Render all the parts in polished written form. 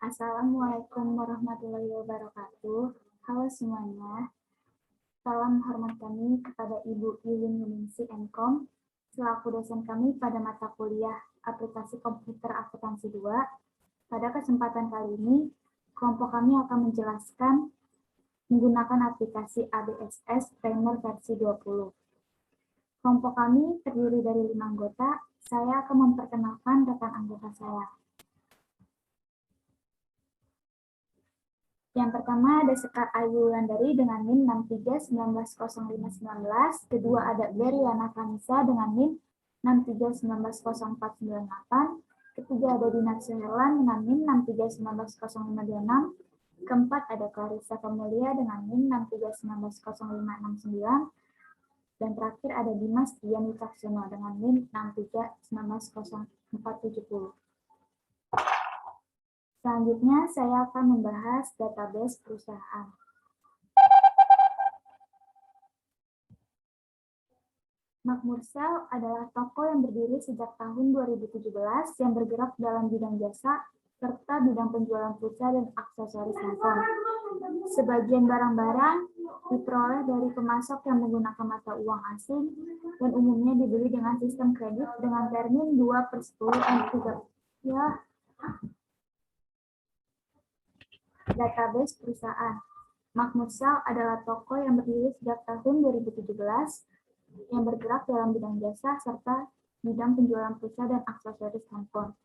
Assalamualaikum warahmatullahi wabarakatuh. Halo semuanya. Salam hormat kami kepada Ibu Yulin Yuningsi Mkom selaku dosen kami pada mata kuliah Aplikasi Komputer Akuntansi 2. Pada kesempatan kali ini, kelompok kami akan menjelaskan menggunakan aplikasi ABSS Trainer versi 20. Kelompok kami terdiri dari 5 anggota. Saya akan memperkenalkan rekan anggota saya. Yang pertama ada Sekar Ayu Wulandari dengan NIM 63190519. Kedua ada Beriana Kanisa dengan NIM 63190498. Ketiga ada Dinar Suherlan dengan NIM 63190526. Keempat ada Clarissa Kamulia dengan NIM 63190569. Dan terakhir ada Dimas Dian Wicaksono dengan NIM 63190470. Selanjutnya, saya akan membahas database perusahaan. Makmursel adalah toko yang berdiri sejak tahun 2017 yang bergerak dalam bidang jasa serta bidang penjualan pulsa dan aksesoris handphone. Sebagian barang-barang diperoleh dari pemasok yang menggunakan mata uang asing dan umumnya dibeli dengan sistem kredit dengan termin 2/10 dan 3. Database perusahaan. Makmursel adalah toko yang berdiri sejak tahun 2017 yang bergerak dalam bidang jasa serta bidang penjualan pulsa dan aksesoris handphone.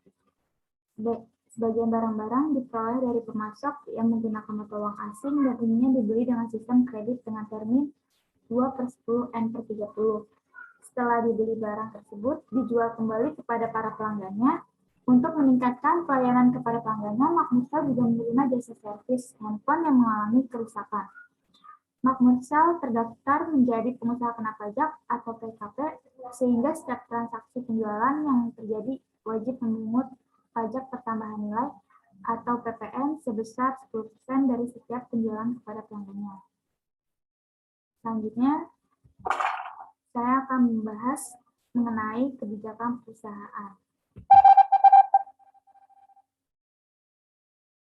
Sebagian barang-barang diperoleh dari pemasok yang menggunakan mata uang asing dan umumnya dibeli dengan sistem kredit dengan termin 2/10 n per 30. Setelah dibeli barang tersebut, dijual kembali kepada para pelanggannya. Untuk meningkatkan pelayanan kepada pelanggannya, Makmursel juga menerima jasa servis handphone yang mengalami kerusakan. Makmursel terdaftar menjadi pengusaha kena pajak atau PKP, sehingga setiap transaksi penjualan yang terjadi wajib memungut pajak pertambahan nilai atau PPN sebesar 10% dari setiap penjualan kepada pelanggannya. Selanjutnya, saya akan membahas mengenai kebijakan perusahaan.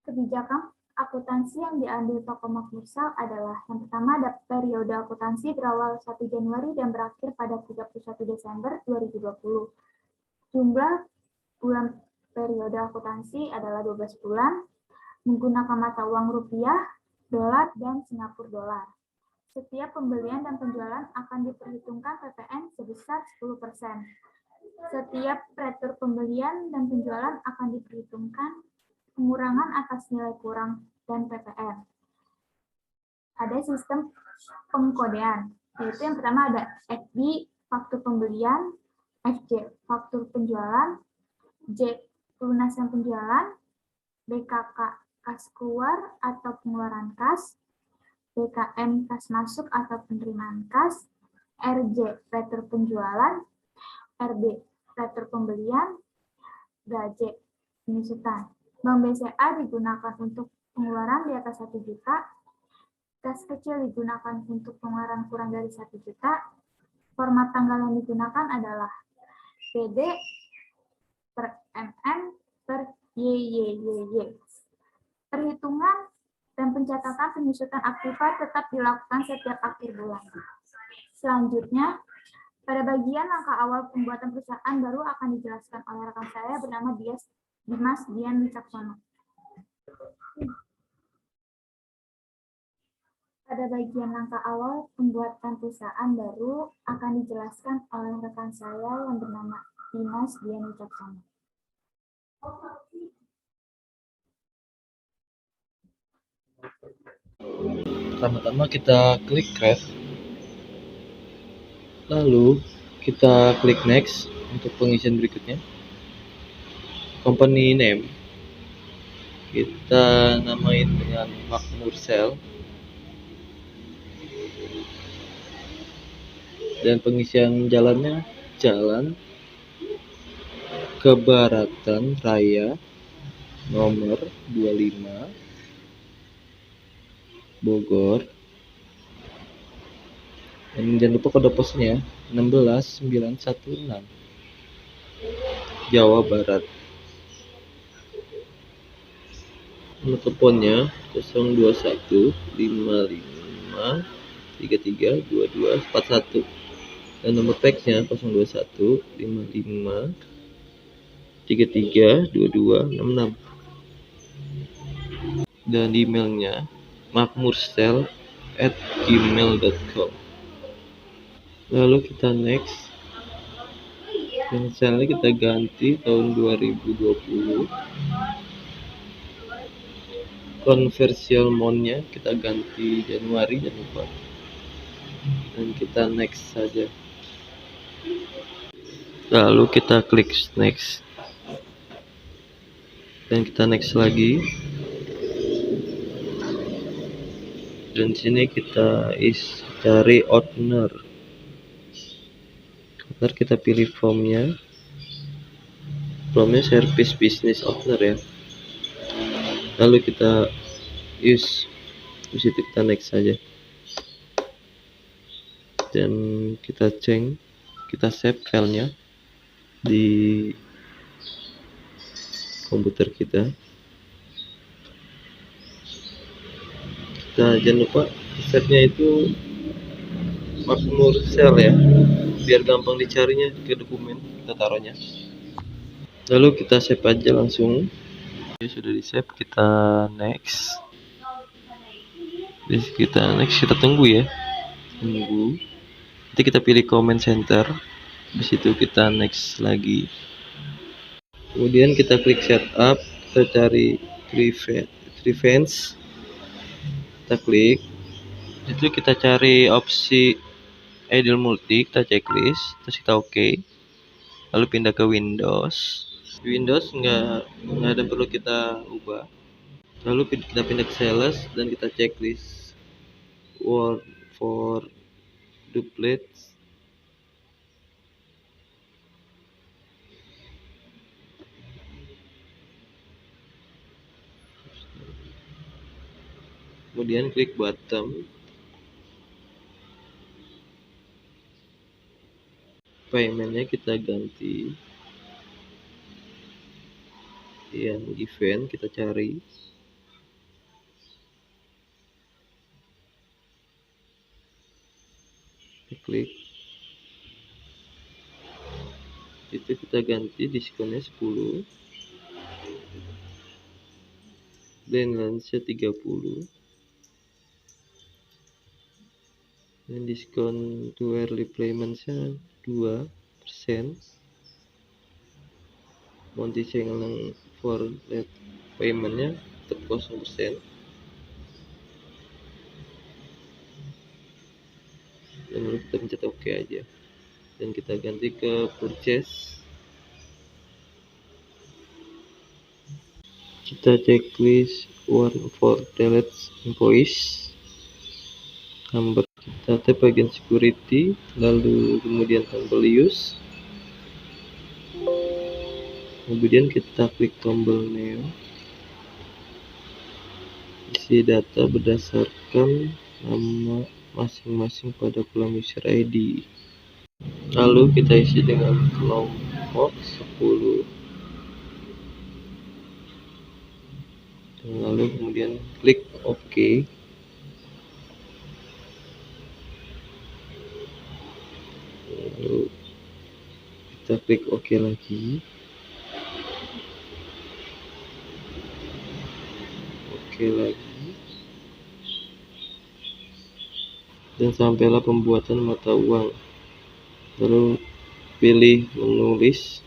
Kebijakan akuntansi yang diambil toko Makmursel adalah yang pertama ada periode akuntansi berawal 1 Januari dan berakhir pada 31 Desember 2020. Jumlah bulan periode akuntansi adalah 12 bulan, menggunakan mata uang rupiah, dolar, dan Singapura dolar. Setiap pembelian dan penjualan akan diperhitungkan PPN sebesar 10%. Setiap retur pembelian dan penjualan akan diperhitungkan pengurangan atas nilai kurang dan PPN. Ada sistem pengkodean, yaitu yang pertama ada FB, faktur pembelian, FJ, faktur penjualan, J, pelunasan penjualan, BKK, kas keluar atau pengeluaran kas, BKM, kas masuk atau penerimaan kas, RJ, retur penjualan, RB, retur pembelian, GJ, penyusutan. Bank BCA digunakan untuk pengeluaran di atas 1 juta, kas kecil digunakan untuk pengeluaran kurang dari 1 juta, format tanggal yang digunakan adalah PD per MM per YYYY. Perhitungan dan pencatatan penyusutan aktiva tetap dilakukan setiap akhir bulan. Selanjutnya, pada bagian langkah awal pembuatan perusahaan baru akan dijelaskan oleh rekan saya bernama Dimas Dian Wicaksono. Pada bagian langkah awal pembuatan perusahaan baru akan dijelaskan oleh rekan saya yang bernama Dimas Dian Wicaksono. Pertama-tama kita klik Create, lalu kita klik Next untuk pengisian berikutnya. Company name kita namain dengan Makmursel, dan pengisian jalannya Jalan Kebaratan Raya nomor 25 Bogor, dan jangan lupa kode posnya 16916 Jawa Barat. Nomor teleponnya 021 55 33 22 41 dan nomor faxnya 021 55 33 22 66 dan emailnya makmursel@gmail.com. Lalu kita next, dan selnya kita ganti tahun 2020. Conversion mode-nya kita ganti Januari, jangan lupa, dan kita next saja. Lalu kita klik next dan kita next lagi, dan sini kita cari owner. Ntar kita pilih formnya service business owner ya. Lalu kita use, di situ kita next saja, dan kita save filenya di komputer kita. Jangan lupa save-nya itu Makmursel ya, biar gampang dicarinya ke dokumen kita taruhnya. Lalu kita save aja langsung. Oke, sudah di save, kita next. Kita tunggu ya, nanti kita pilih comment center, di situ kita next lagi. Kemudian kita klik setup, kita cari prevents, kita klik, itu kita cari opsi idle multi, kita checklist, terus kita oke. Lalu pindah ke Windows nggak ada perlu kita ubah. Lalu kita pindah ke sales dan kita checklist word for duplets. Kemudian klik bottom, paymentnya kita ganti yang event, kita cari, kita klik, itu kita ganti diskonnya 10 dan lansnya 30 dan diskon to early payment-nya 2%, monthly channel for late payment-nya tetap 0%, dan lalu kita pencet OK aja dan kita ganti ke purchase. Kita checklist one for delete invoice number, kita tap bagian security, lalu kemudian tombol use, kemudian kita klik tombol new, isi data berdasarkan nama masing-masing pada kolom user ID, lalu kita isi dengan kelompok 10, dan lalu kemudian klik OK. Lalu kita klik OK lagi, OK lagi, dan sampailah pembuatan mata uang. Lalu pilih menulis,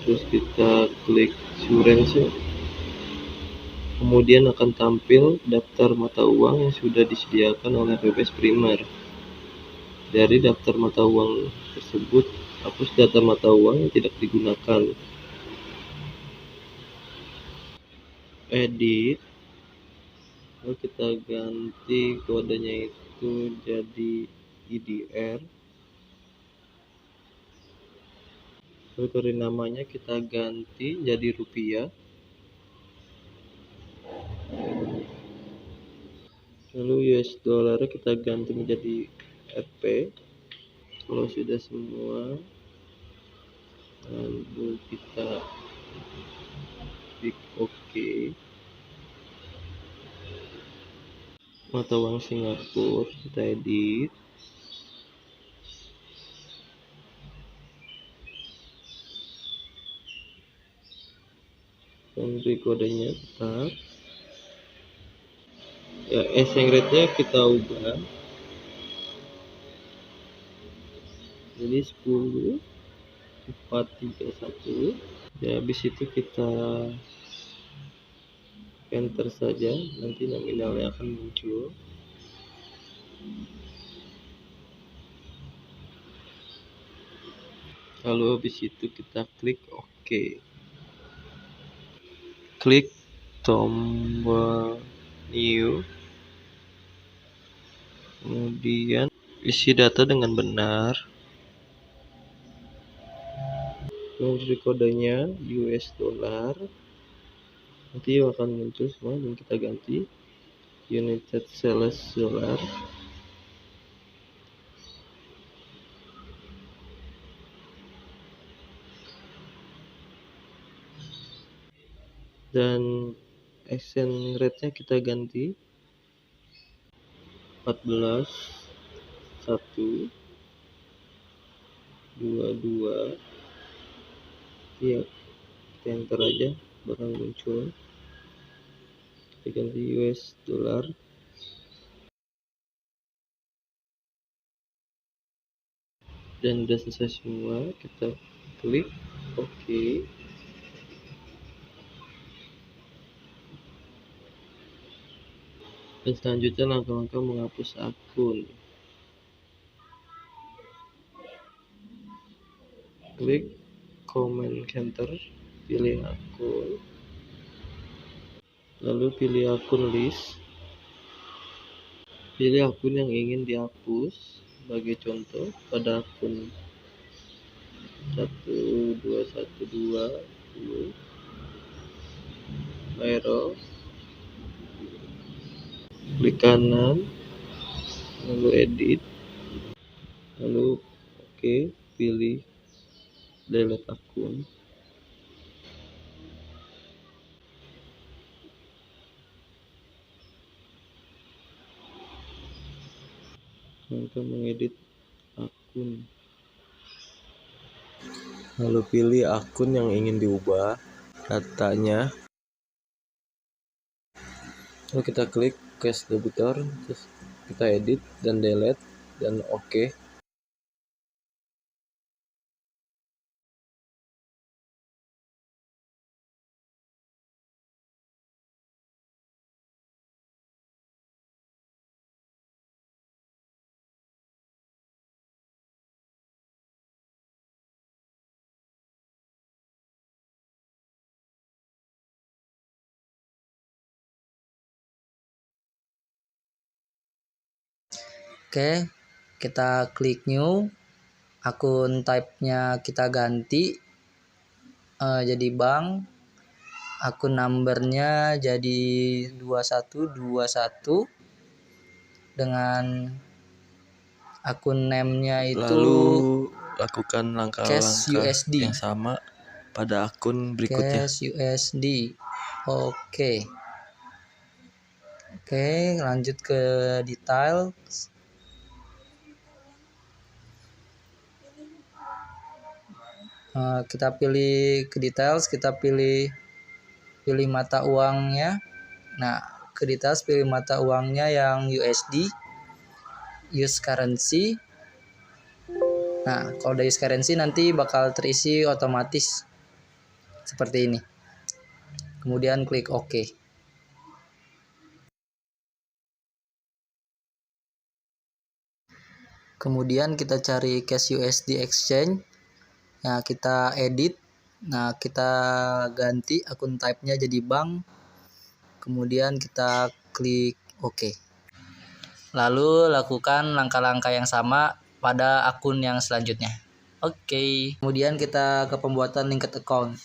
terus kita klik surrency, kemudian akan tampil daftar mata uang yang sudah disediakan oleh PBS Primer. Dari daftar mata uang tersebut, hapus data mata uang yang tidak digunakan. Edit, lalu kita ganti kodenya itu jadi IDR, lalu kode namanya kita ganti jadi rupiah, lalu US dollar kita ganti menjadi RP. Kalau sudah semua, lalu kita klik OK. Mata uang Singapura kita edit. Country kodenya tetap. Ya, exchange rate-nya kita ubah. Jadi 10 431. Ya, habis itu kita enter saja, nanti nominalnya akan muncul. Lalu habis itu kita klik OK. Klik tombol new. Kemudian isi data dengan benar. Country kodenya US dollar. Nanti akan muncul semua dan kita ganti United States dollar. Dan exchange rate-nya kita ganti 14 1 22. Ya, kita enter aja, bakal muncul. Kita ganti US dollar. Dan udah selesai semua, kita klik OK. Dan selanjutnya langkah-langkah menghapus akun. Klik command center, pilih akun, lalu pilih akun list. Pilih akun yang ingin dihapus. Sebagai contoh, pada akun 12112 Aero, klik kanan, lalu edit, lalu OK, pilih delete akun. Langkah mengedit akun, lalu pilih akun yang ingin diubah datanya, lalu kita klik cache debitor, terus kita edit dan delete dan OK. Oke, kita klik new, akun type-nya kita ganti jadi bank, akun numbernya jadi 2121 dengan akun name-nya itu Lalu lakukan langkah-langkah Cash USD. yang sama pada akun berikutnya. Cash USD. Oke, lanjut ke detail. Kita pilih ke details, kita pilih mata uangnya. Nah, ke details pilih mata uangnya yang USD, use currency. Nah, kalau udah use currency nanti bakal terisi otomatis seperti ini. Kemudian klik OK. Kemudian kita cari cash USD exchange. Nah, kita edit. Nah, kita ganti akun type-nya jadi bank. Kemudian kita klik OK. Lalu lakukan langkah-langkah yang sama pada akun yang selanjutnya. Oke. Kemudian kita ke pembuatan linked account.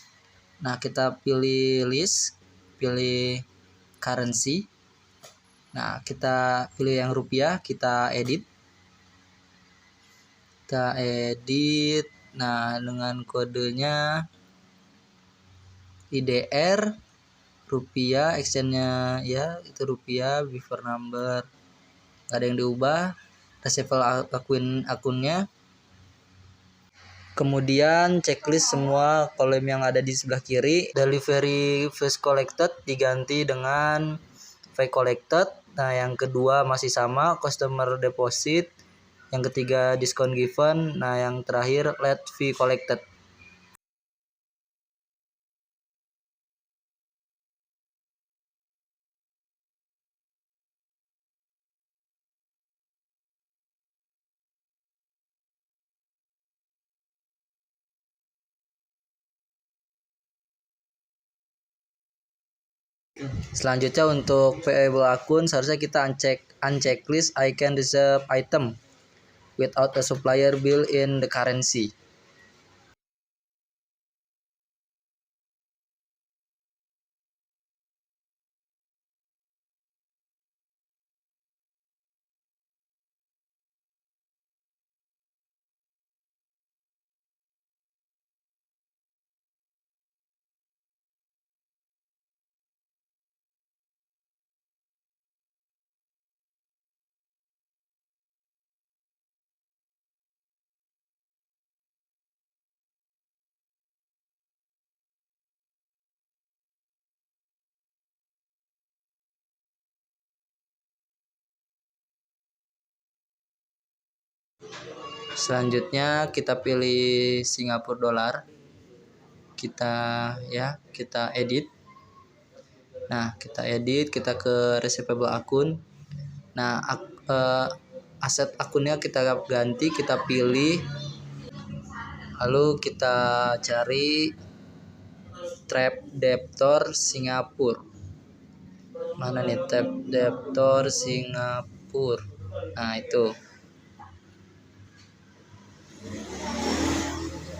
Nah, kita pilih list, pilih currency. Nah, kita pilih yang rupiah, kita edit. Nah, dengan kodenya IDR rupiah, exchange-nya ya itu rupiah, before number nggak ada yang diubah, reshuffle akunnya. Kemudian checklist semua kolom yang ada di sebelah kiri. Delivery fees collected diganti dengan fee collected. Nah, yang kedua masih sama, customer deposit. Yang ketiga discount given. Nah, yang terakhir late fee collected. Selanjutnya untuk payable akun seharusnya kita unchecklist I can reserve item without a supplier bill in the currency. Selanjutnya kita pilih Singapura dolar. Kita edit. Nah, kita ke receivable akun. Nah, aset akunnya kita ganti, kita pilih. Lalu kita cari trap debtor Singapura. Mana nih trap debtor Singapura? Nah, itu.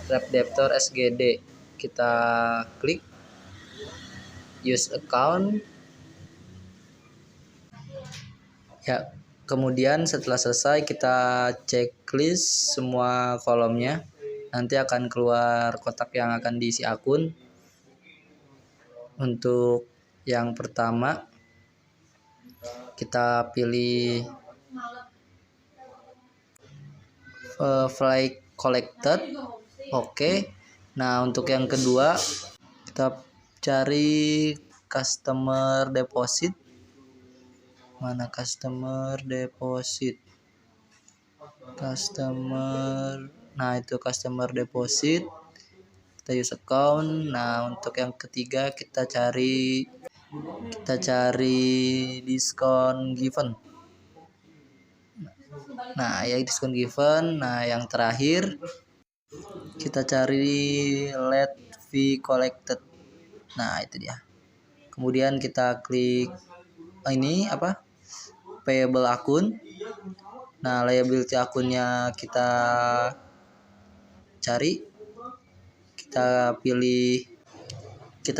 Trap debtor SGD. Kita klik use account. Ya, kemudian setelah selesai kita checklist semua kolomnya. Nanti akan keluar kotak yang akan diisi akun. Untuk yang pertama kita pilih flight collected. Oke. Nah, untuk yang kedua kita cari customer deposit. Mana customer deposit? Nah, itu customer deposit. Kita use account. Nah, untuk yang ketiga kita cari discount given. Nah, ya discount given. Nah, yang terakhir kita cari late fee collected. Nah, itu dia. Kemudian kita klik payable akun. Nah, liability akunnya kita cari. Kita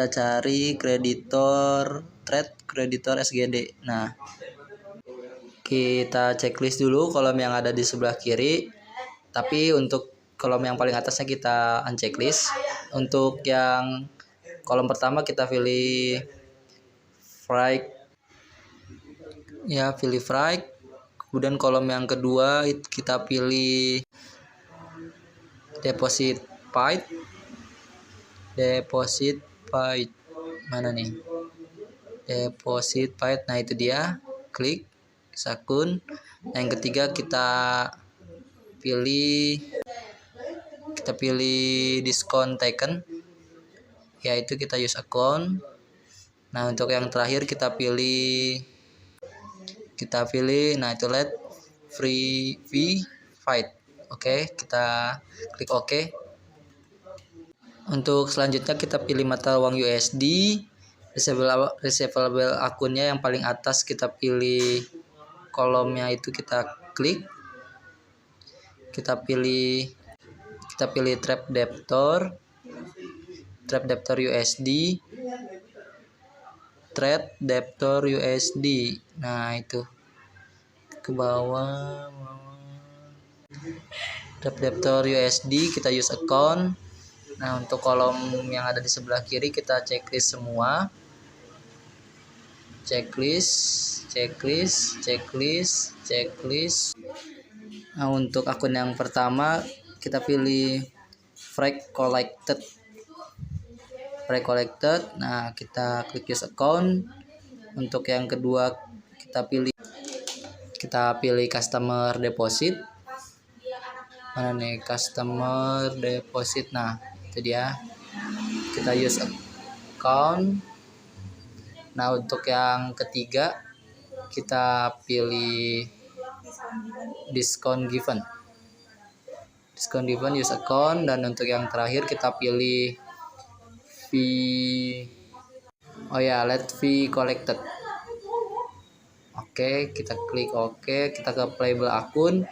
cari trade creditor SGD. Nah, kita checklist dulu kolom yang ada di sebelah kiri. Tapi untuk kolom yang paling atasnya kita unchecklist. Untuk yang kolom pertama kita pilih freight. Ya, pilih freight. Kemudian kolom yang kedua kita pilih deposit paid. Mana nih? Deposit paid. Nah, itu dia. Klik akun. Nah, yang ketiga kita pilih discount taken. Yaitu kita use account. Nah, untuk yang terakhir kita pilih nah itu let free fee fight. Oke, kita klik OK. Untuk selanjutnya kita pilih mata uang USD. Receivable akunnya yang paling atas kita pilih kolomnya itu kita klik. Kita pilih trap debtor USD. Trade debtor USD. Nah, itu ke bawah. Trade debtor USD kita use account. Nah, untuk kolom yang ada di sebelah kiri kita checklist semua. checklist. Nah, untuk akun yang pertama kita pilih frag collected. Nah, kita klik use account. Untuk yang kedua kita pilih customer deposit. Mana nih customer deposit? Nah, itu dia. Kita use account. Nah, untuk yang ketiga kita pilih discount given use account, dan untuk yang terakhir kita pilih fee late fee collected. Oke, kita klik kita ke playable akun.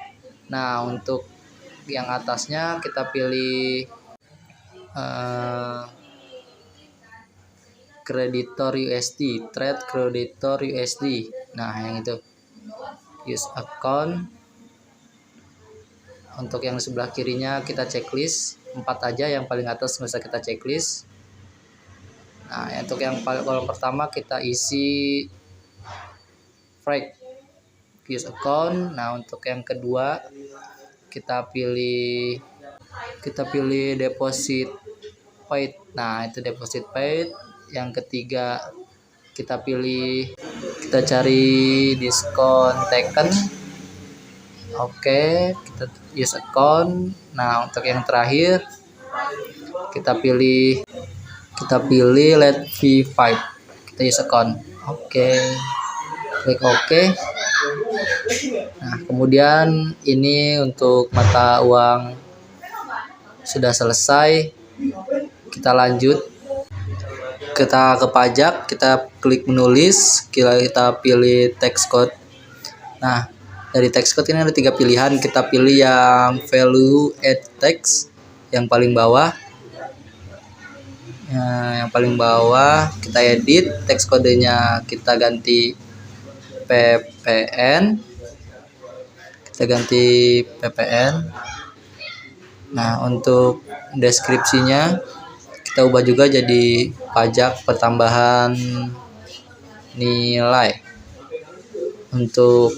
Nah, untuk yang atasnya kita pilih creditor USD, trade creditor USD. Nah, yang itu use account. Untuk yang sebelah kirinya kita checklist 4 aja, yang paling atas nggak usah kita checklist. Nah, untuk yang kolom pertama kita isi frag use account. Nah, untuk yang kedua kita pilih deposit paid. Nah, itu deposit paid. Yang ketiga kita cari diskon taken. Oke, kita use account. Nah, untuk yang terakhir kita pilih late fee 5. Kita use account. Oke. Klik oke. Nah, kemudian ini untuk mata uang sudah selesai. Kita lanjut. Kita ke pajak, kita klik menulis, kita pilih text code. Nah, dari text code ini ada 3 pilihan. Kita pilih yang value add text yang paling bawah. Yang paling bawah kita edit text kodenya, kita ganti PPN. Nah, untuk deskripsinya kita ubah juga jadi pajak pertambahan nilai. Untuk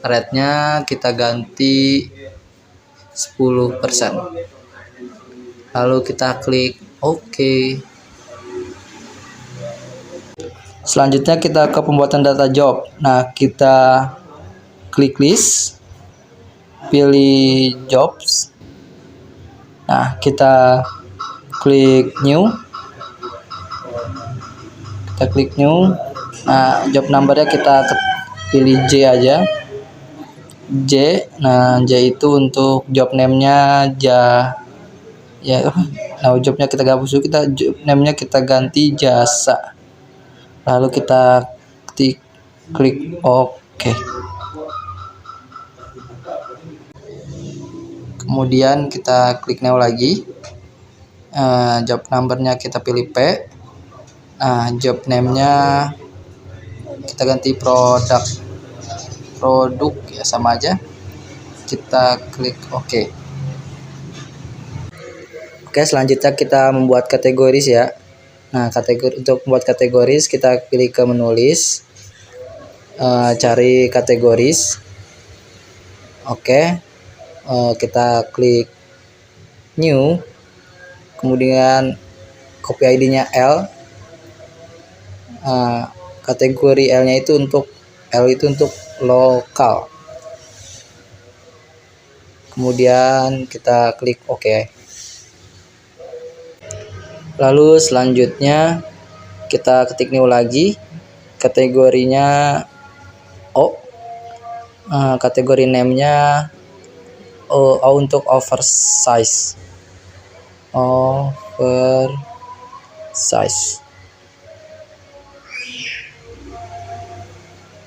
rate-nya kita ganti 10%. Lalu kita klik OK. Selanjutnya kita ke pembuatan data job. Nah, kita klik list, pilih jobs. Nah, kita klik new. Nah, job numbernya kita pilih J aja. Nah, J itu untuk job name-nya nah, jobnya kita gabus dulu, job name-nya kita ganti jasa. Lalu kita klik OK. Kemudian kita klik new lagi. Job numbernya kita pilih P. Nah, job name-nya kita ganti produk ya, sama aja. Kita klik OK. Oke, selanjutnya kita membuat kategoris ya. Nah, untuk membuat kategoris kita pilih ke menulis, cari kategoris. Oke, kita klik new, kemudian copy ID-nya L. Kategori L itu untuk lokal. Kemudian kita klik OK. Lalu selanjutnya kita ketik new lagi, kategorinya O. Kategori name-nya O untuk oversize.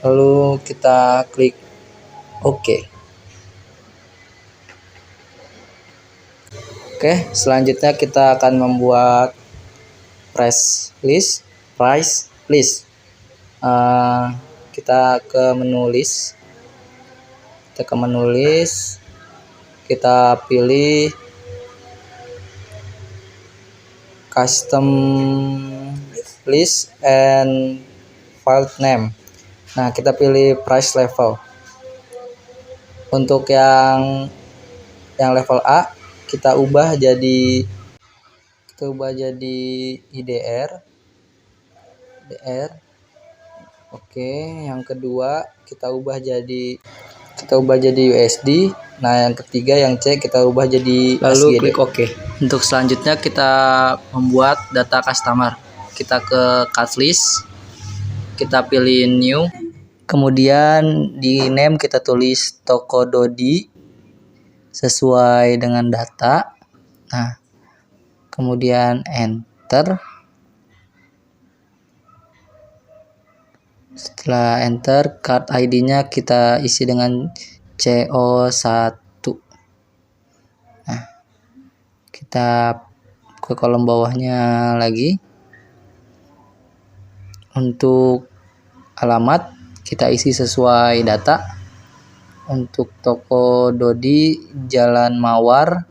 Lalu kita klik OK. Oke, selanjutnya kita akan membuat price list. Kita ke menulis. Kita pilih custom list and file name. Nah, kita pilih price level. Untuk yang level A kita ubah jadi IDR. Oke, yang kedua kita ubah jadi USD. Nah, yang ketiga yang C kita ubah jadi lalu SGD. Klik OK. Untuk selanjutnya kita membuat data customer. Kita ke cut list, kita pilih new, kemudian di name kita tulis toko Dodi sesuai dengan data. Nah, kemudian enter. Setelah enter, card ID-nya kita isi dengan CO1. Nah, kita ke kolom bawahnya lagi. Untuk alamat kita isi sesuai data. Untuk toko Dodi Jalan Mawar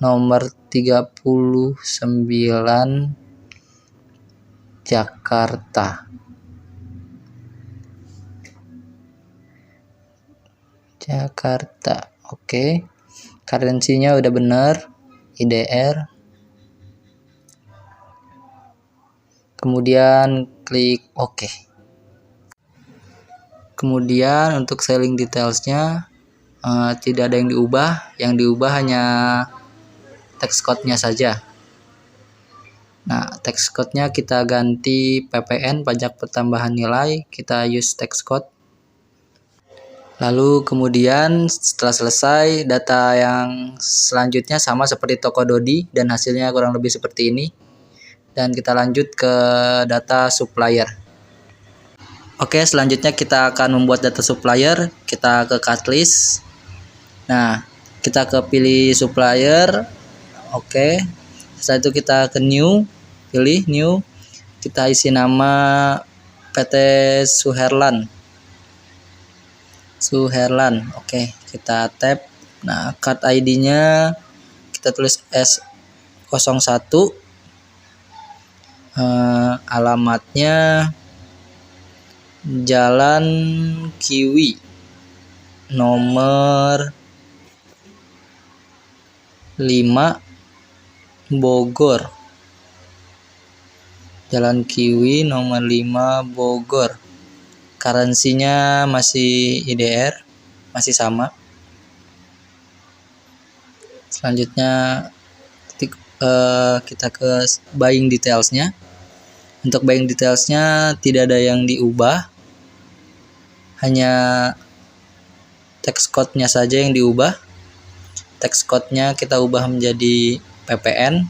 nomor 39 Jakarta. Oke. Currency-nya udah bener, IDR. Kemudian klik OK. Kemudian untuk selling details-nya tidak ada yang diubah. Yang diubah hanya text code-nya saja. Nah, text code-nya kita ganti PPN, pajak pertambahan nilai. Kita use text code. Lalu kemudian setelah selesai, data yang selanjutnya sama seperti toko Dodi dan hasilnya kurang lebih seperti ini. Dan kita lanjut ke data supplier. Oke, selanjutnya kita akan membuat data supplier. Kita ke cut list. Nah, kita ke pilih supplier. Oke. Setelah itu kita ke new, pilih new. Kita isi nama PT Suherlan. Oke, kita tap. Nah, card ID-nya kita tulis S01. Alamatnya Jalan Kiwi nomor 5 Bogor. Jalan Kiwi nomor 5 Bogor. Currency-nya masih IDR, masih sama. Selanjutnya kita ke buying details-nya. Untuk buying details-nya tidak ada yang diubah, hanya text code-nya saja yang diubah. Text code-nya kita ubah menjadi PPN,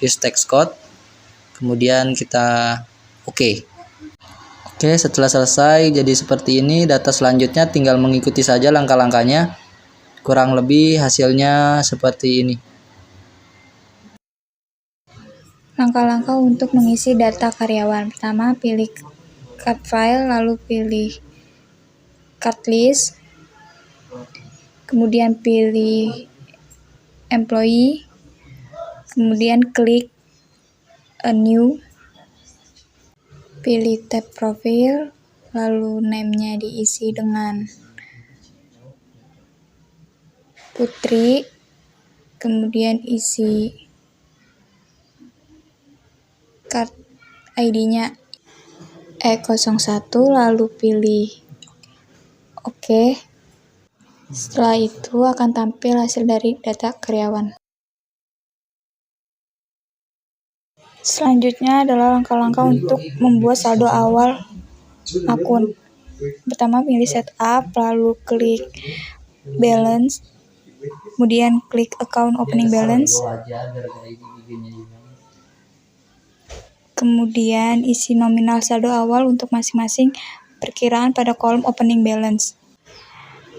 use text code. Kemudian kita OK. Oke, setelah selesai jadi seperti ini. Data selanjutnya tinggal mengikuti saja langkah-langkahnya. Kurang lebih hasilnya seperti ini. Langkah-langkah untuk mengisi data karyawan. Pertama, pilih cut file, lalu pilih cut list, kemudian pilih employee, kemudian klik a new, pilih tab profile, lalu name-nya diisi dengan Putri, kemudian isi card ID-nya E01, lalu pilih OK. Setelah itu akan tampil hasil dari data karyawan. Selanjutnya adalah langkah-langkah untuk membuat saldo awal akun. Pertama, pilih setup, lalu klik balance, kemudian klik account opening balance. Kemudian isi nominal saldo awal untuk masing-masing perkiraan pada kolom opening balance.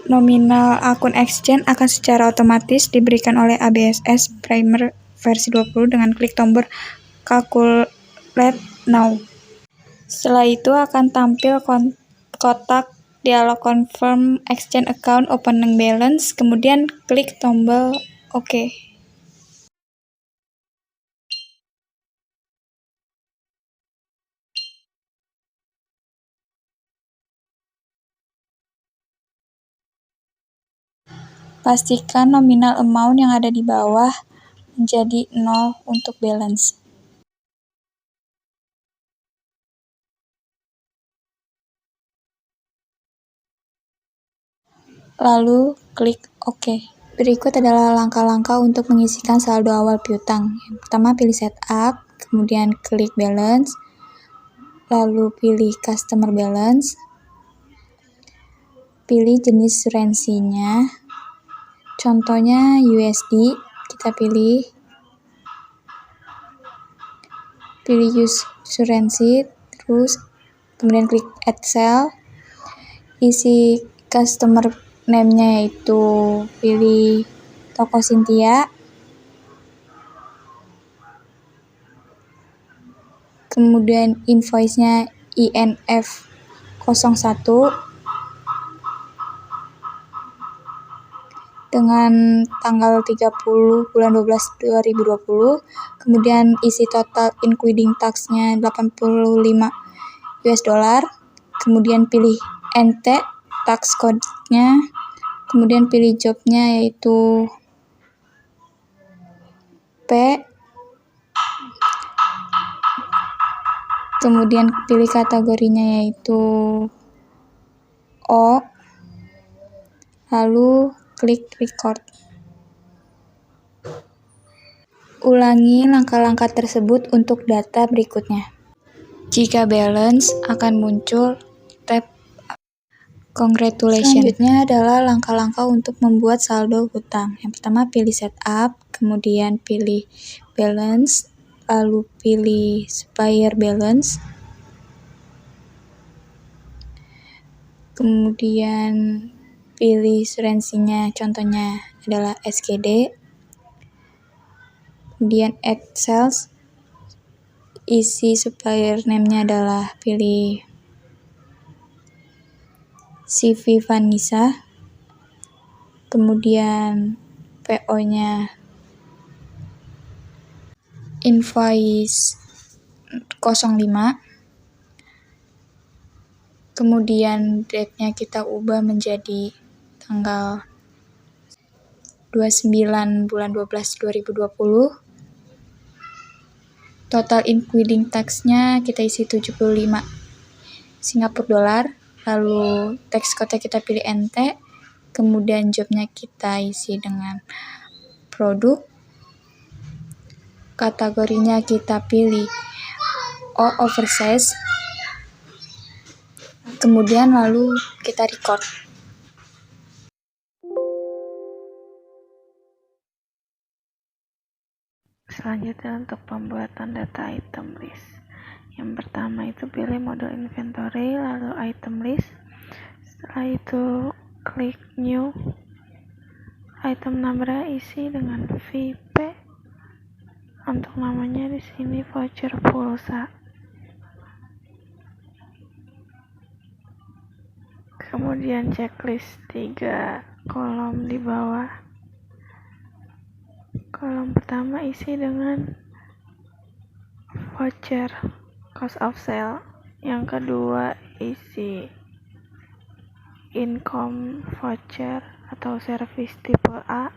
Nominal akun exchange akan secara otomatis diberikan oleh ABSS Primer versi 20 dengan klik tombol Calculate Now. Setelah itu akan tampil kotak dialog Confirm Exchange Account Opening Balance, kemudian klik tombol OK. Pastikan nominal amount yang ada di bawah menjadi 0 untuk balance. Lalu klik OK. Berikut adalah langkah-langkah untuk mengisikan saldo awal piutang. Yang pertama, pilih setup, kemudian klik balance, lalu pilih customer balance, pilih jenis surensinya, contohnya USD, kita pilih use surensi, terus kemudian klik add sell, isi customer name-nya yaitu pilih toko Cynthia, kemudian invoice-nya INF 01 dengan tanggal 30 bulan 12 2020, kemudian isi total including tax-nya 85 US dollar, kemudian pilih NT tax code-nya, kemudian pilih job-nya yaitu P, kemudian pilih kategorinya yaitu O, lalu klik record. Ulangi langkah-langkah tersebut untuk data berikutnya. Jika balance, akan muncul tab Congratulations. Selanjutnya adalah langkah-langkah untuk membuat saldo hutang. Yang pertama, pilih setup, kemudian pilih balance, lalu pilih supplier balance, kemudian pilih surensinya, contohnya adalah SGD, kemudian add sales, isi supplier name-nya adalah pilih CV Vanessa, kemudian PO-nya invoice 05, kemudian date-nya kita ubah menjadi tanggal 29 bulan 12 2020. Total including tax-nya kita isi 75 Singapura dolar, lalu tax code-nya kita pilih NT, kemudian job-nya kita isi dengan produk, kategorinya kita pilih O oversize, kemudian lalu kita record. Selanjutnya untuk pembuatan data item list. Yang pertama itu pilih model inventory, lalu item list. Setelah itu klik new. Item number isi dengan VP. Untuk namanya di sini voucher pulsa. Kemudian checklist 3 kolom di bawah. Kolom pertama isi dengan voucher cost of sale. Yang kedua isi income voucher atau service tipe A.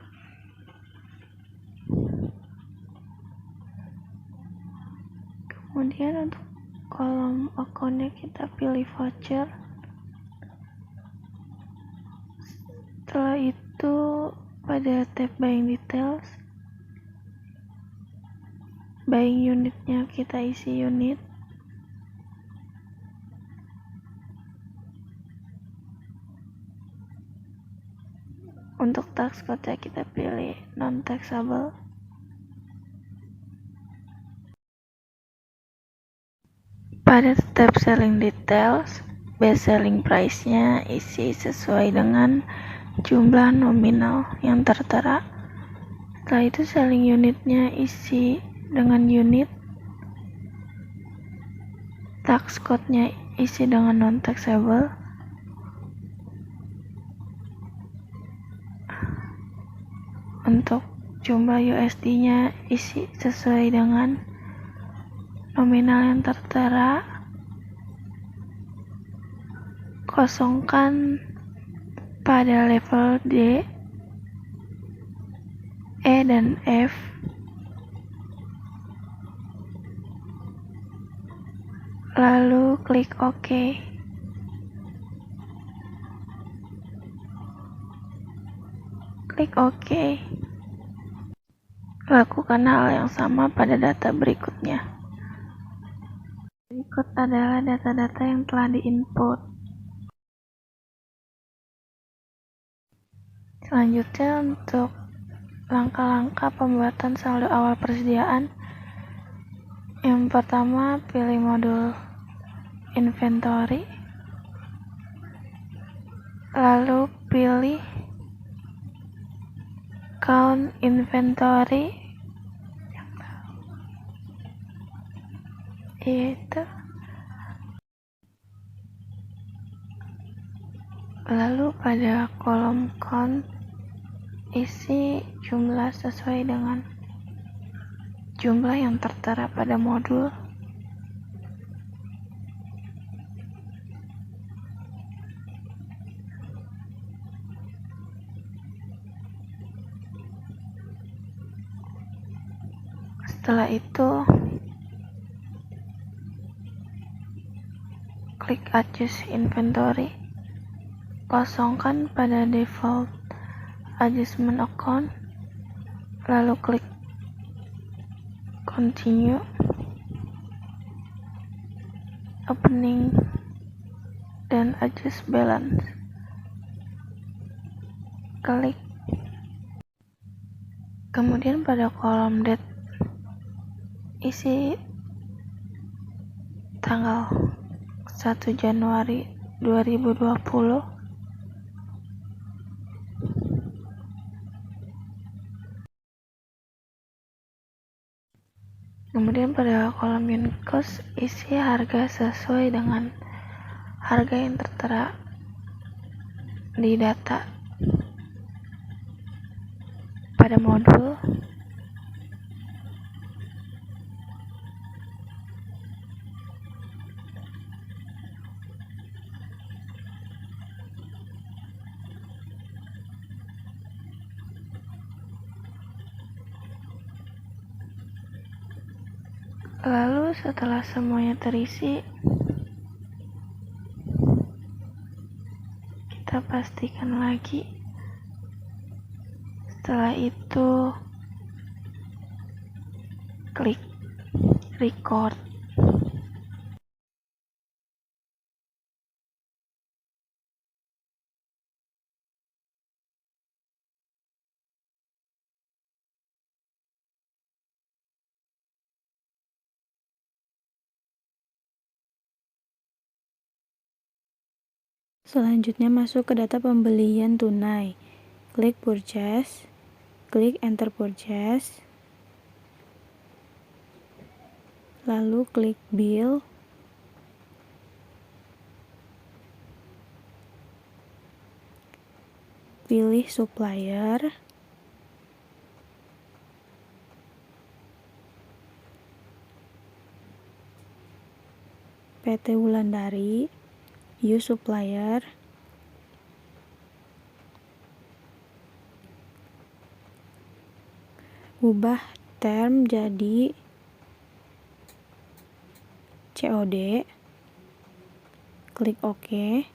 Kemudian untuk kolom account-nya kita pilih voucher. Setelah itu pada tab buying details, buying unitnya kita isi unit. Untuk tax code kita pilih non taxable. Pada tab selling details, best selling price-nya isi sesuai dengan jumlah nominal yang tertera. Setelah itu selling unitnya isi dengan unit. Tax code-nya isi dengan non taxable. Untuk jumlah USD-nya isi sesuai dengan nominal yang tertera. Kosongkan pada level D E dan F, lalu klik OK. Klik OK. Lakukan hal yang sama pada data berikutnya. Berikut adalah data-data yang telah diinput. Selanjutnya untuk langkah-langkah pembuatan saldo awal persediaan. Yang pertama, pilih modul inventory. Lalu pilih count inventory, yaitu lalu pada kolom count isi jumlah sesuai dengan jumlah yang tertera pada modul. Setelah itu klik adjust inventory, kosongkan pada default adjustment account, lalu klik continue, opening, dan adjust balance. Klik. Kemudian pada kolom date isi tanggal 1 Januari 2020. Kemudian pada kolom unit cost isi harga sesuai dengan harga yang tertera di data pada modul. Lalu setelah semuanya terisi, kita pastikan lagi. Setelah itu klik record. Selanjutnya masuk ke data pembelian tunai. Klik purchase, klik enter purchase, lalu klik bill, pilih supplier, PT Wulandari, use supplier, ubah term jadi COD, klik OK,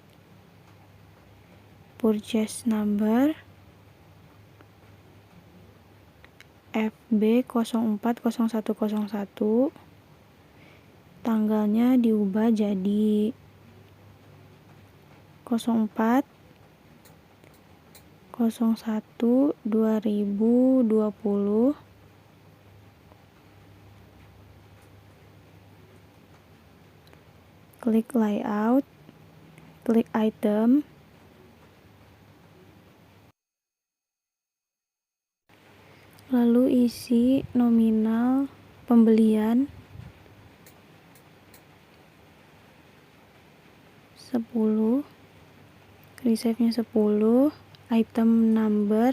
purchase number FB040101, tanggalnya diubah jadi 04 01 2020, klik layout, klik item, lalu isi nominal pembelian 10, receive-nya 10, item number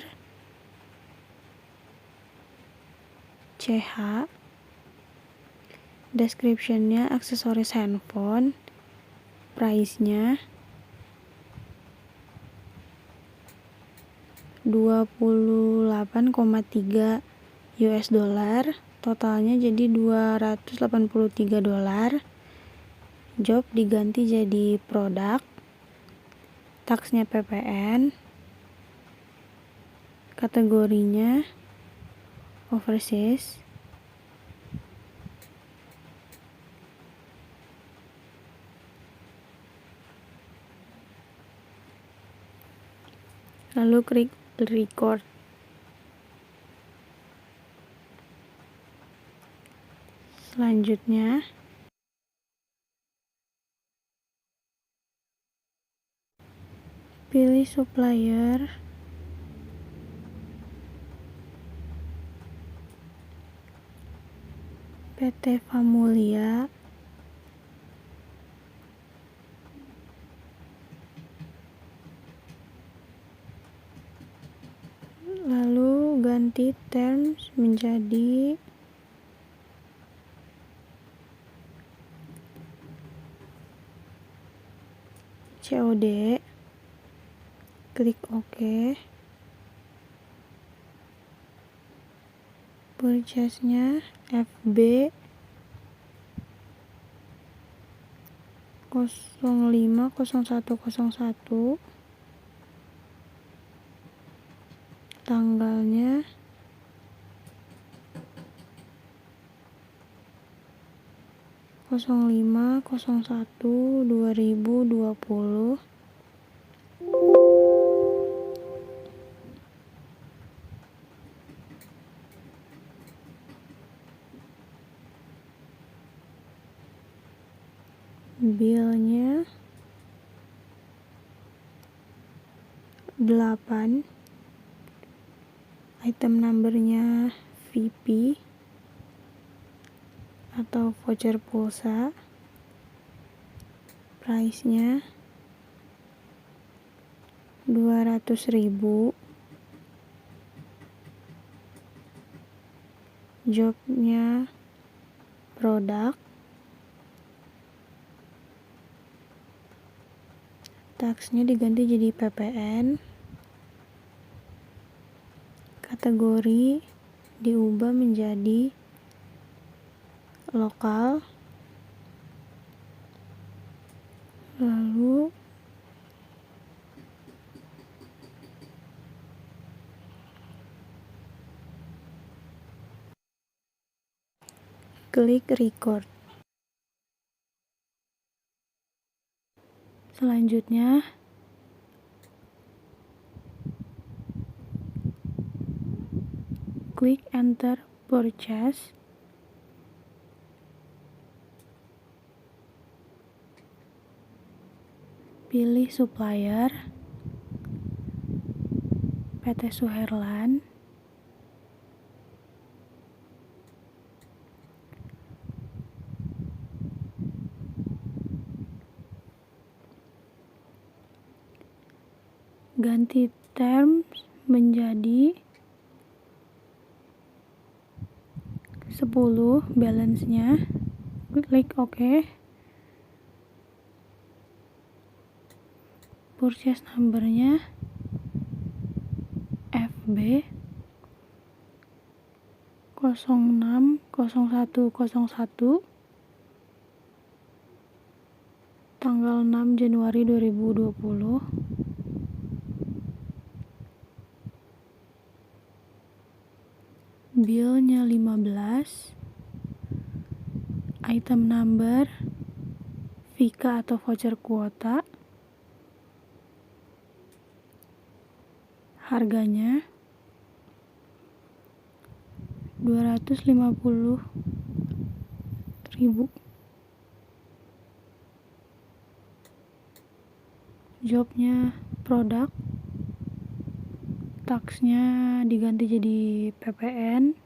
CH, description-nya aksesoris handphone, price-nya $28,3 US dollar, totalnya jadi $283. Job diganti jadi produk, taksnya PPN, kategorinya overseas, lalu klik record. Selanjutnya pilih supplier, PT Famulya, lalu ganti terms menjadi COD, klik OK. Purchase-nya FB 050101, tanggalnya 05/01/2020. Bilnya 8, item numbernya VP atau voucher pulsa, price-nya 200.000, jobnya produk, taksnya diganti jadi PPN, kategori diubah menjadi lokal, lalu klik record. Selanjutnya klik enter purchase, pilih supplier PT Suherlan, ganti terms menjadi 10 balance-nya, klik OK. Purchase number-nya FB 06/01/01, tanggal 6 Januari 2020. Bill-nya 15, item number Vika atau voucher kuota, harganya 250.000, jobnya produk, taksnya diganti jadi PPN,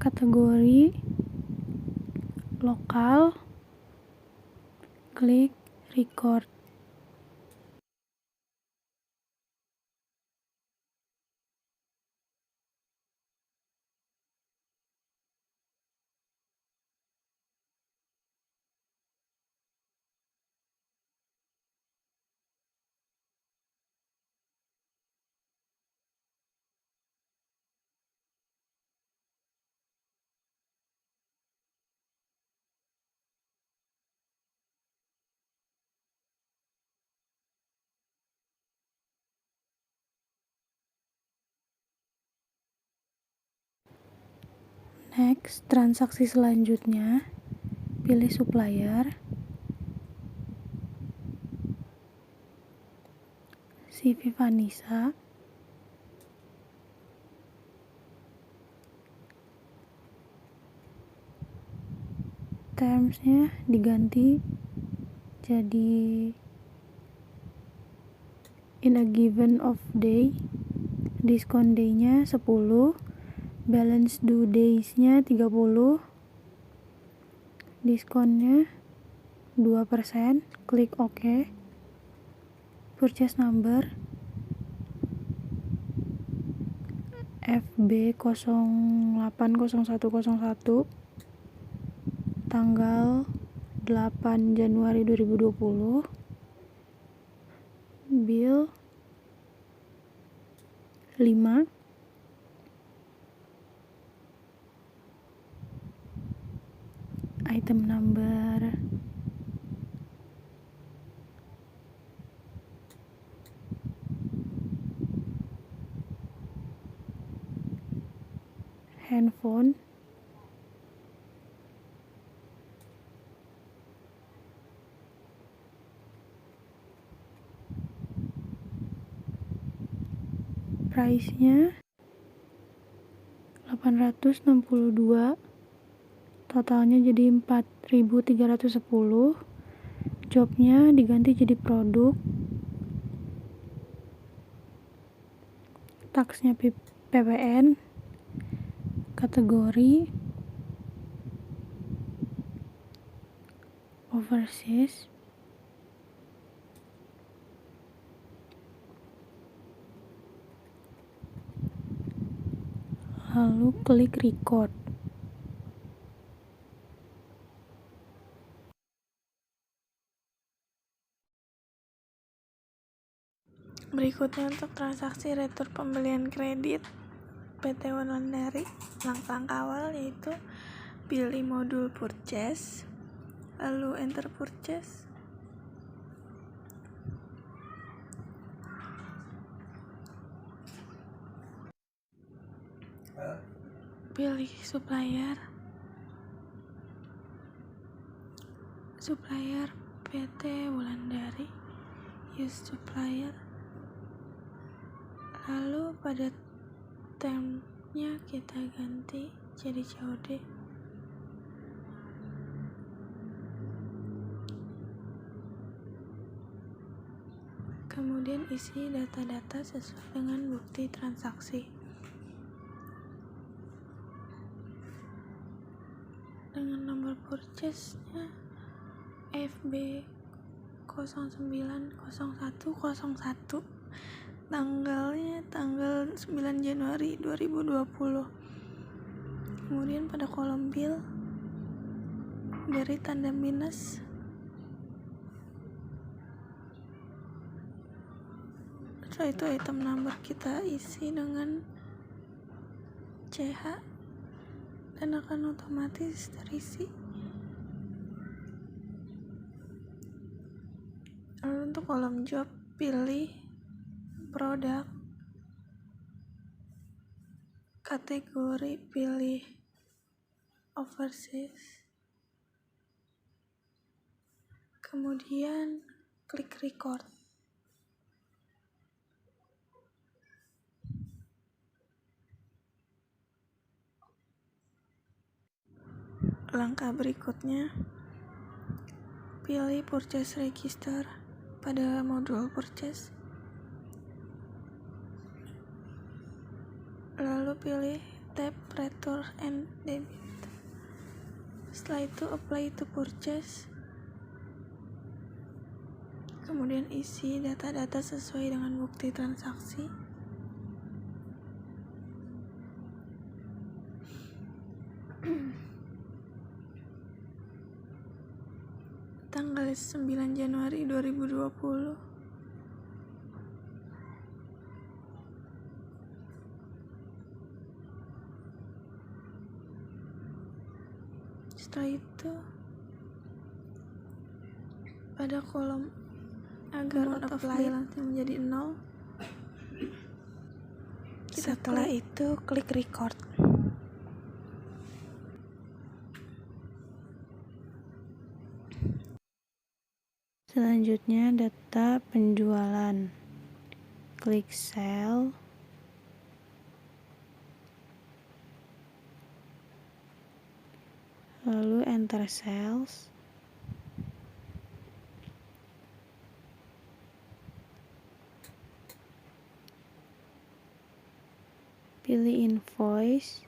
kategori lokal, klik record. Next, transaksi selanjutnya, pilih supplier, CV Vanessa, termsnya diganti jadi in a given of day, discount day-nya 10, balance due days-nya 30, diskonnya 2%, klik OK. Purchase number FB080101, tanggal 8 Januari 2020, bill 5, item number handphone, price-nya 862, totalnya jadi 4.310, jobnya diganti jadi produk, taksnya PPN, kategori overseas, lalu klik record. Berikutnya untuk transaksi retur pembelian kredit PT Wulandari, langkah awal yaitu pilih modul purchase, lalu enter purchase, pilih supplier PT Wulandari, use supplier, lalu pada termnya kita ganti jadi COD. Kemudian isi data-data sesuai dengan bukti transaksi. Dengan nomor purchase-nya FB090101, tanggalnya tanggal 9 Januari 2020. Kemudian pada kolom bill beri tanda minus, setelah itu item number kita isi dengan CH dan akan otomatis terisi. Lalu untuk kolom job pilih produk, kategori pilih overseas, kemudian klik record. Langkah berikutnya, pilih purchase register pada modul purchase, lalu pilih tab return and debit. Setelah itu apply to purchase, kemudian isi data-data sesuai dengan bukti transaksi. Tanggal 9 Januari 2020. Setelah itu pada kolom agar apply menjadi 0. Setelah itu klik record. Selanjutnya data penjualan. Klik sell. Lalu enter sales. Pilih invoice.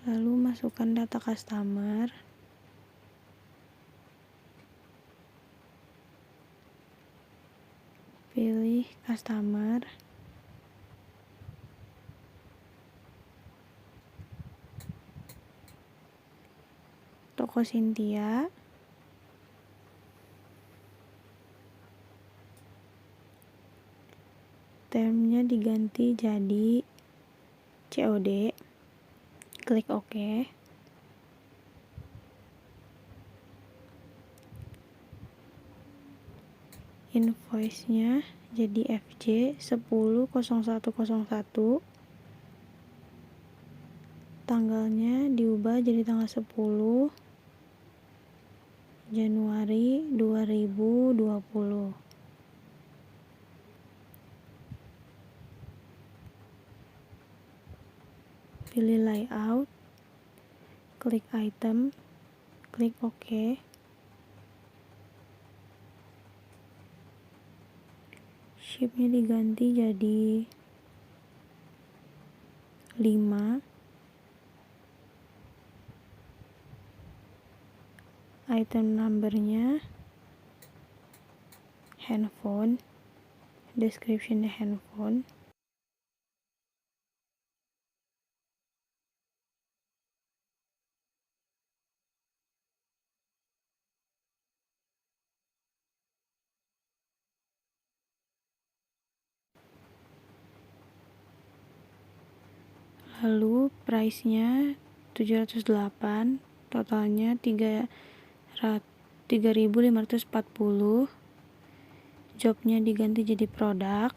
Lalu masukkan data customer. Pilih customer. Toko Cynthia. Termnya diganti jadi COD. Klik OK. Invoice-nya jadi FJ 10.01.01. Tanggalnya diubah jadi tanggal 10 Januari 2020. Pilih layout, klik item, klik OK. Shape-nya diganti jadi 5. Item numbernya handphone, description-nya handphone. Lalu price-nya 708, totalnya 3.540. Jobnya diganti jadi produk.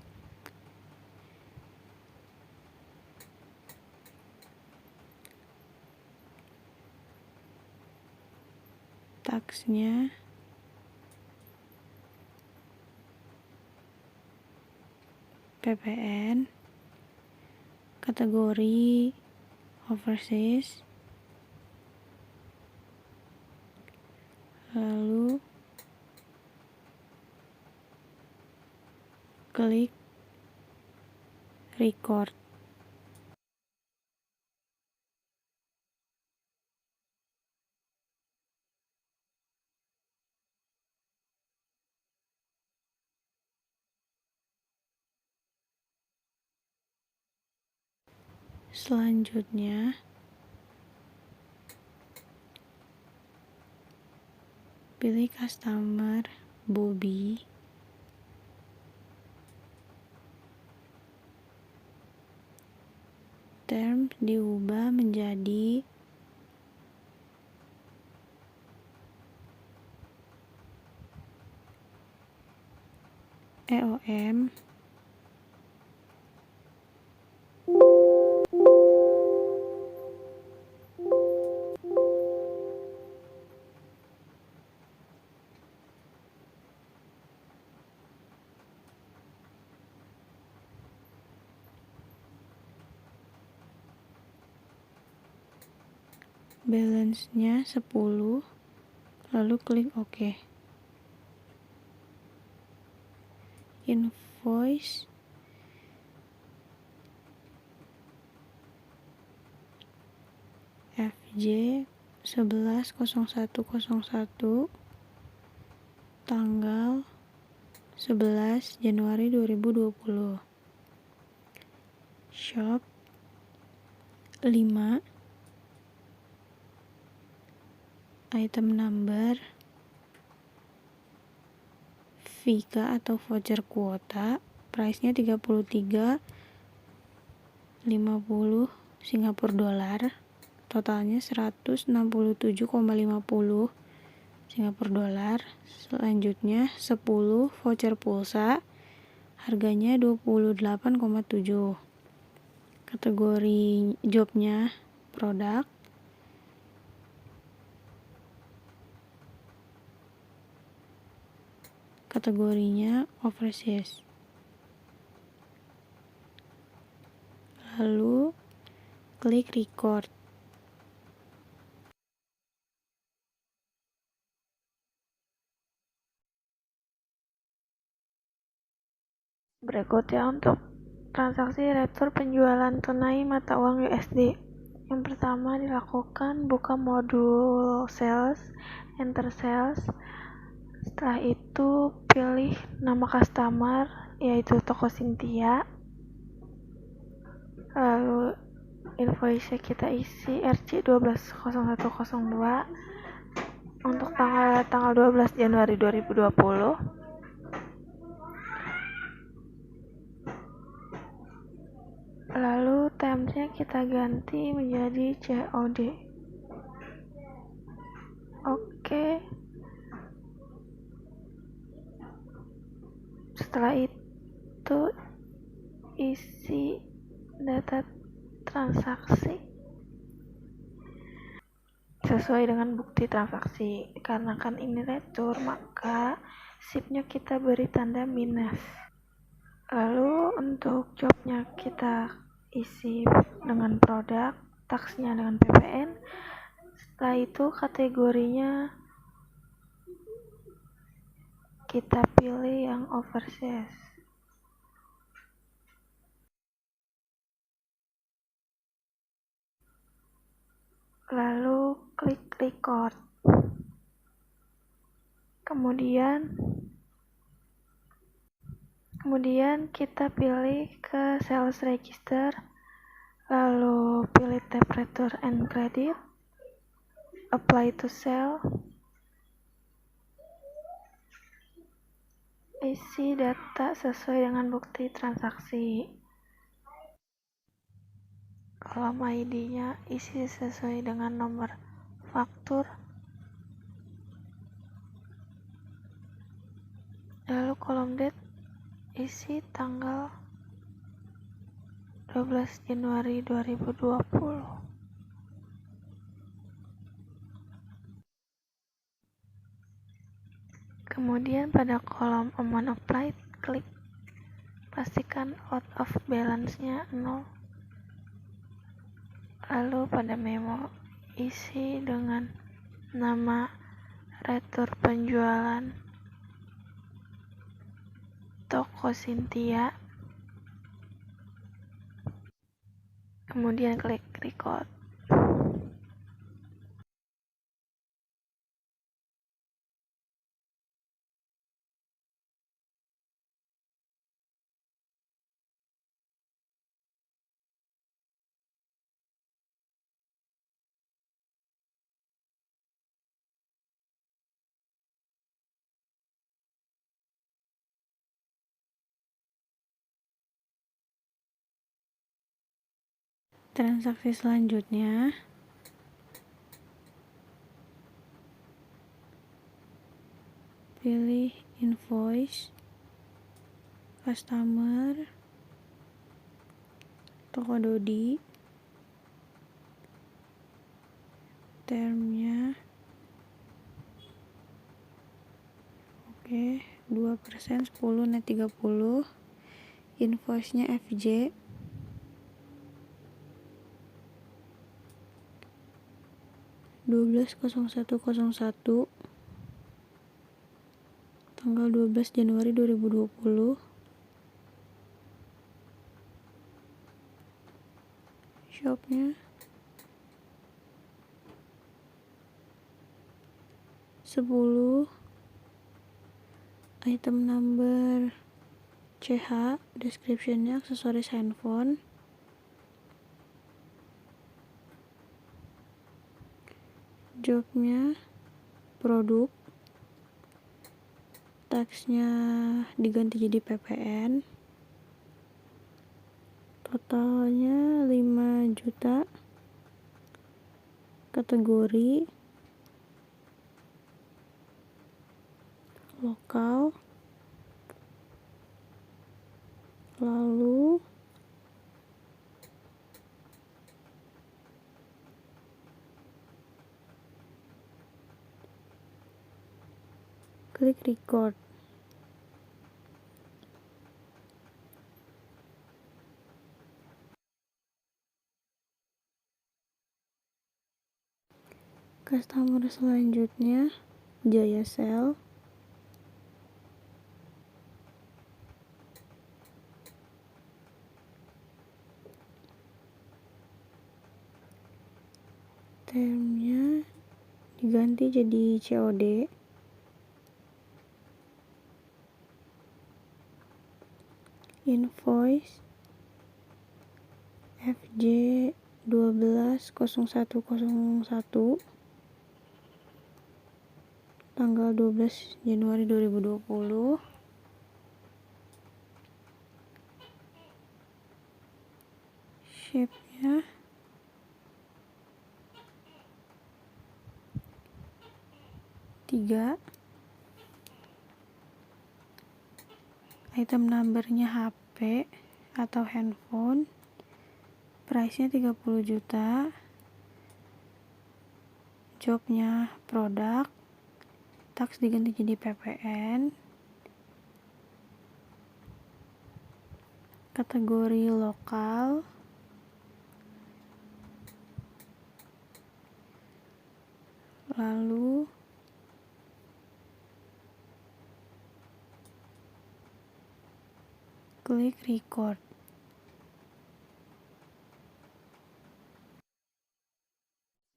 Tax-nya PPN. Kategori overseas. Lalu klik record. Selanjutnya pilih customer Bobby. Term diubah menjadi EOM. Balance-nya 10, lalu klik OK. Invoice FJ 11.01.01, tanggal 11 Januari 2020. Shop 5. Item number Vika atau voucher kuota, price-nya 33.50 Singapura dolar, totalnya 167,50 Singapura dolar. Selanjutnya 10 voucher pulsa, harganya 28,7. Kategori jobnya produk. kategorinya overseas. Lalu klik record. Berikutnya untuk transaksi retur penjualan tunai mata uang USD. Yang pertama dilakukan buka modul sales, enter sales. Setelah itu pilih nama customer yaitu toko Cynthia. Lalu invoice kita isi RC 120102 untuk tanggal 12 Januari 2020. Lalu termsnya kita ganti menjadi COD. Oke. Setelah itu isi data transaksi sesuai dengan bukti transaksi. Karena kan ini retur, maka SIP-nya kita beri tanda minus. Lalu untuk jobnya kita isi dengan produk, taksnya dengan PPN. Setelah itu kategorinya kita pilih yang overseas. Lalu klik record. Kemudian kita pilih ke sales register, lalu pilih tab return and credit, apply to sell, isi data sesuai dengan bukti transaksi. Kolom ID-nya isi sesuai dengan nomor faktur. Lalu kolom date isi tanggal 12 Januari 2020. Kemudian pada kolom amount applied, klik pastikan out of balance-nya 0. Lalu pada memo isi dengan nama retur penjualan toko Cynthia. Kemudian klik record. Transaksi selanjutnya pilih invoice, customer, toko Dodi, termnya oke, 2% 10 net 30, invoice-nya FJ, (12.01.01) tanggal 12 Januari 2020. Shopnya 10, item number CH, description-nya aksesoris handphone, jobnya produk, taxnya diganti jadi PPN, totalnya 5 juta, kategori lokal, lalu klik record. Customer selanjutnya Jaya Sel. Termnya diganti jadi COD. Invoice FJ 120101 tanggal 12 Januari 2020. Shape-nya tiga. Item numbernya HP atau handphone. Price-nya 30 juta. Jobnya produk. Tax diganti jadi PPN. Kategori lokal. Lalu klik record.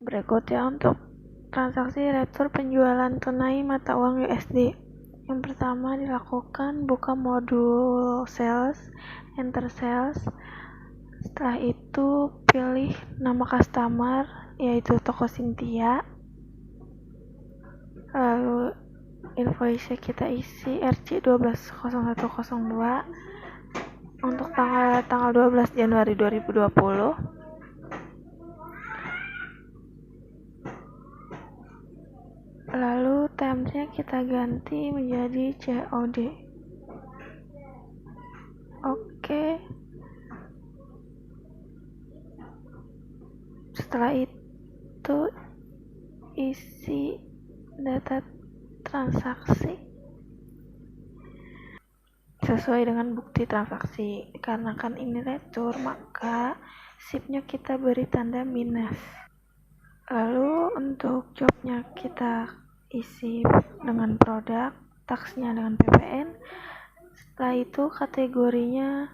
Berikutnya untuk transaksi retur penjualan tunai mata uang USD. Yang pertama dilakukan buka modul sales, enter sales. Setelah itu pilih nama customer yaitu toko Cynthia. Lalu invoice kita isi RC 120102 untuk tanggal 12 Januari 2020. Lalu termnya kita ganti menjadi COD. Oke. Setelah itu isi data transaksi sesuai dengan bukti transaksi. Karena kan ini retur, maka SIP-nya kita beri tanda minus. Lalu untuk jobnya kita isi dengan produk, taxnya dengan PPN. Setelah itu kategorinya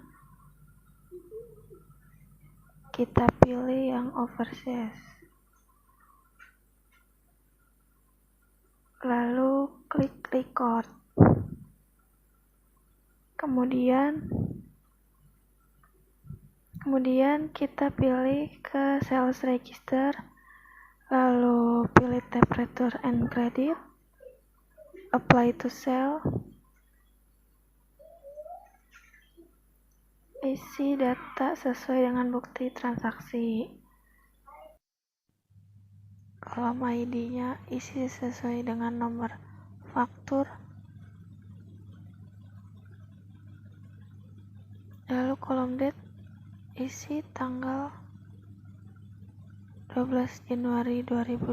kita pilih yang overseas. Lalu klik record. Kemudian kita pilih ke sales register. Lalu pilih tab return and credit, apply to sell, isi data sesuai dengan bukti transaksi. Kolom ID-nya isi sesuai dengan nomor faktur. Lalu kolom date isi tanggal 12 Januari 2020.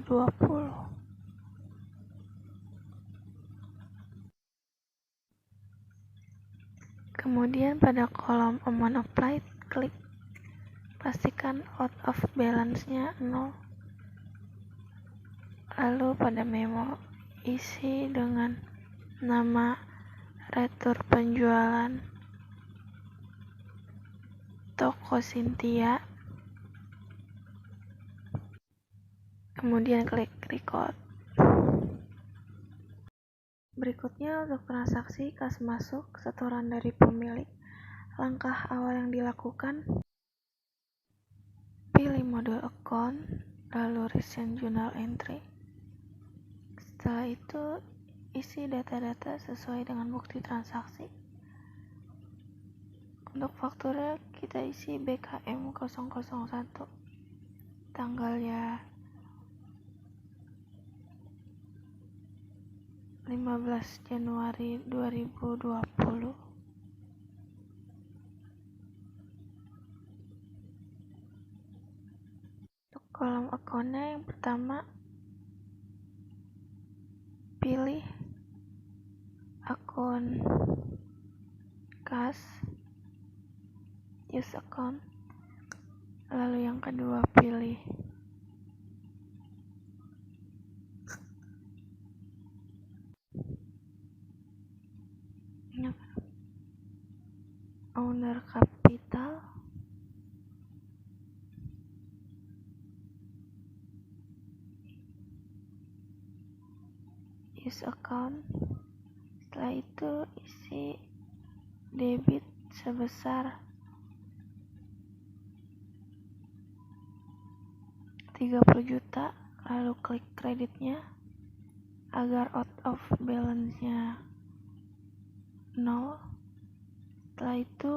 Kemudian pada kolom amount applied, klik pastikan out of balance-nya 0. Lalu pada memo isi dengan nama retur penjualan toko Cynthia. Kemudian klik record. Berikutnya untuk transaksi kas masuk setoran dari pemilik. Langkah awal yang dilakukan, pilih modul account, lalu recent journal entry. Setelah itu isi data-data sesuai dengan bukti transaksi. Untuk fakturnya kita isi BKM 001. Tanggalnya 15 Januari 2020. Untuk kolom akunnya yang pertama pilih akun kas, use account. Lalu yang kedua pilih letter capital, use account. Setelah itu isi debit sebesar 30 juta, lalu klik kreditnya agar out of balance-nya 0. Setelah itu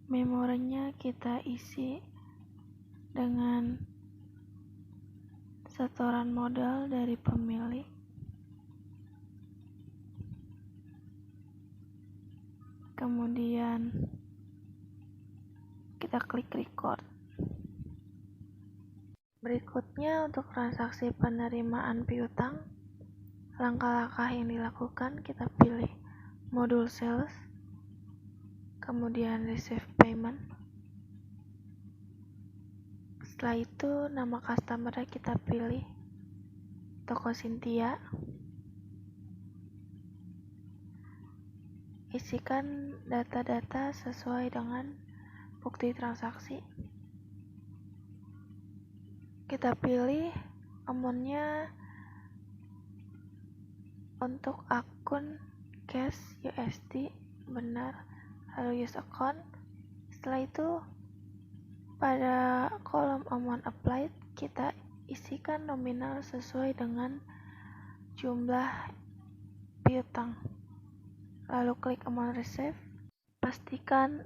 memorinya kita isi dengan setoran modal dari pemilik. Kemudian kita klik record. Berikutnya untuk transaksi penerimaan piutang, langkah-langkah yang dilakukan kita pilih modul sales, kemudian receive payment. Setelah itu nama customer kita pilih Toko Cynthia. Isikan data-data sesuai dengan bukti transaksi. Kita pilih amount-nya untuk akun cash USD, benar, lalu use account. Setelah itu pada kolom amount applied kita isikan nominal sesuai dengan jumlah piutang, lalu klik amount receive, pastikan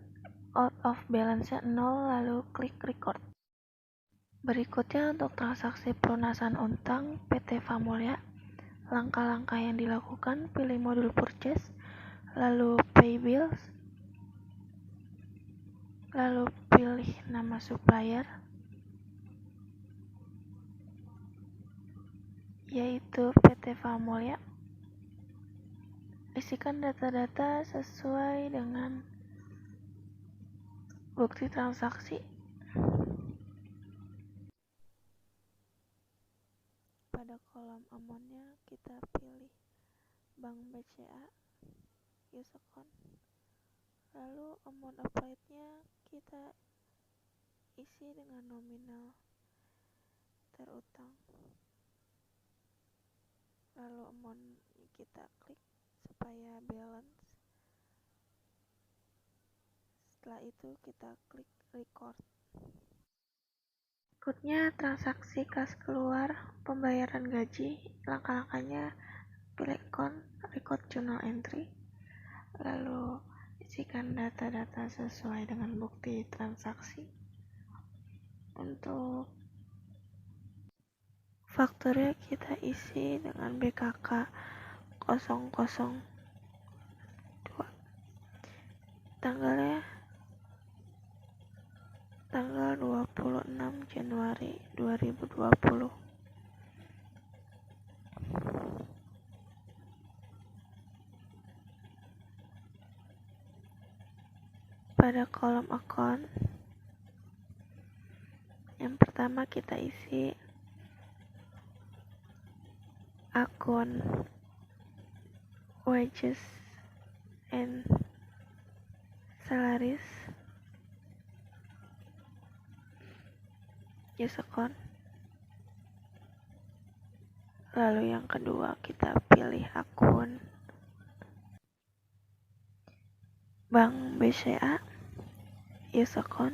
out of balance-nya 0, lalu klik record. Berikutnya untuk transaksi pelunasan utang PT Famulya, langkah-langkah yang dilakukan, pilih modul purchase, lalu pay bills, lalu pilih nama supplier, yaitu PT Famulya. Isikan data-data sesuai dengan bukti transaksi. Pada kolom amount-nya kita pilih Bank BCA, use account, lalu amount applied-nya kita isi dengan nominal terutang, lalu amount kita klik supaya balance. Setelah itu kita klik record. Berikutnya transaksi kas keluar, pembayaran gaji. Langkah-langkahnya pilih account, record journal entry, lalu isikan data-data sesuai dengan bukti transaksi. Untuk fakturnya kita isi dengan BKK 002, tanggalnya tanggal 26 Januari 2020. Pada kolom account, yang pertama kita isi akun wages and salaries, use account. Lalu yang kedua kita pilih akun Bank BCA, use account.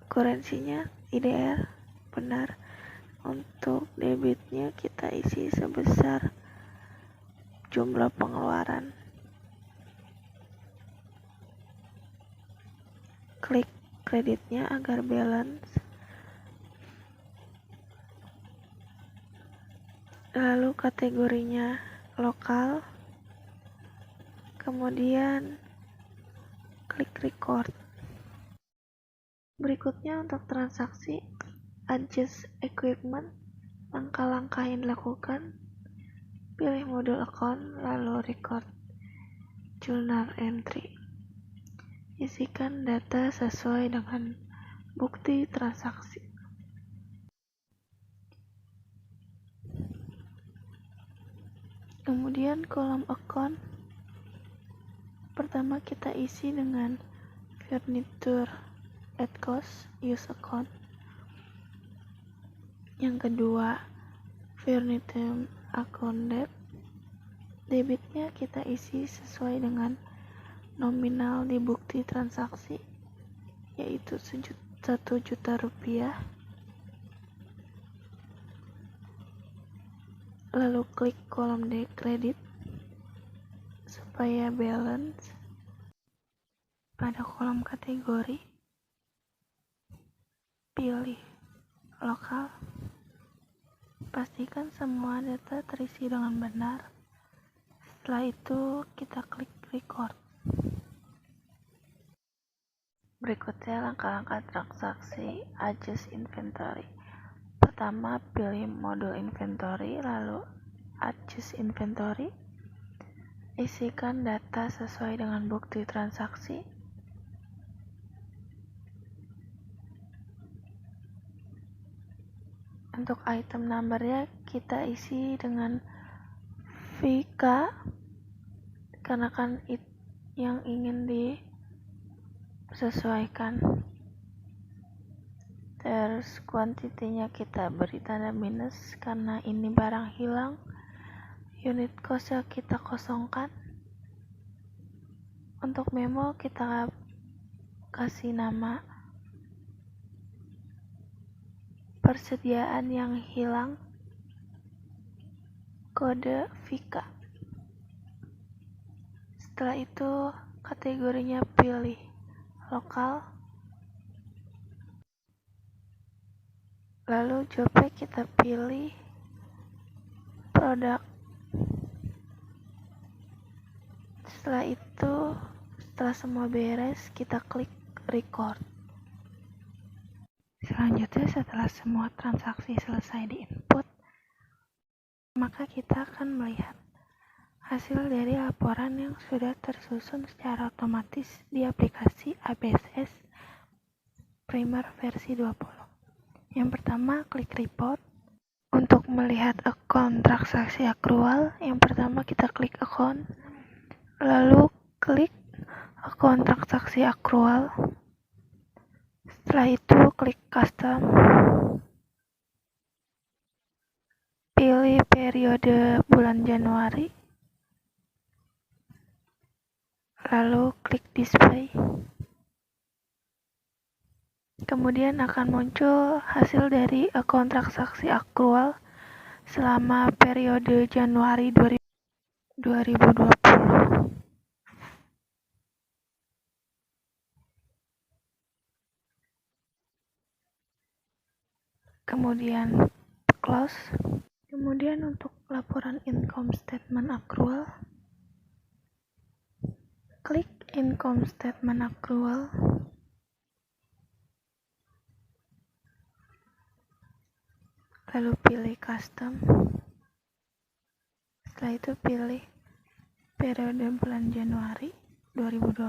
Kurensinya IDR, benar. Untuk debitnya kita isi sebesar jumlah pengeluaran. Klik kreditnya agar balance, lalu kategorinya lokal, kemudian klik record. Berikutnya untuk transaksi adjust equipment, langkah-langkah yang dilakukan, pilih modul account, lalu record journal entry. Isikan data sesuai dengan bukti transaksi. Kemudian kolom account pertama kita isi dengan furniture at cost use account. Yang kedua, furniture account debt. Debitnya kita isi sesuai dengan nominal di bukti transaksi, yaitu 1 juta rupiah. Lalu klik kolom D kredit supaya balance. Pada kolom kategori, pilih lokal. Pastikan semua data terisi dengan benar. Setelah itu kita klik record. Berikutnya langkah-langkah transaksi adjust inventory. Pertama, pilih modul inventory, lalu adjust inventory. Isikan data sesuai dengan bukti transaksi. Untuk item numbernya kita isi dengan VK karena kan yang ingin disesuaikan. Terus kuantitinya kita beri tanda minus karena ini barang hilang. Unit costnya kita kosongkan. Untuk memo kita kasih nama persediaan yang hilang, kode VK. Setelah itu kategorinya pilih lokal, lalu jobnya kita pilih produk. Setelah itu, setelah semua beres, kita klik record. Selanjutnya, setelah semua transaksi selesai diinput, maka kita akan melihat hasil dari laporan yang sudah tersusun secara otomatis di aplikasi ABSS Primer versi 20. Yang pertama, klik report. Untuk melihat akun transaksi accrual, yang pertama kita klik account, lalu klik akun transaksi accrual. Setelah itu klik custom, pilih periode bulan Januari, lalu klik display. Kemudian akan muncul hasil dari akun transaksi accrual selama periode Januari 2020. Kemudian close. Kemudian untuk laporan income statement accrual, klik income statement accrual. Lalu pilih custom. Setelah itu pilih periode bulan Januari 2020.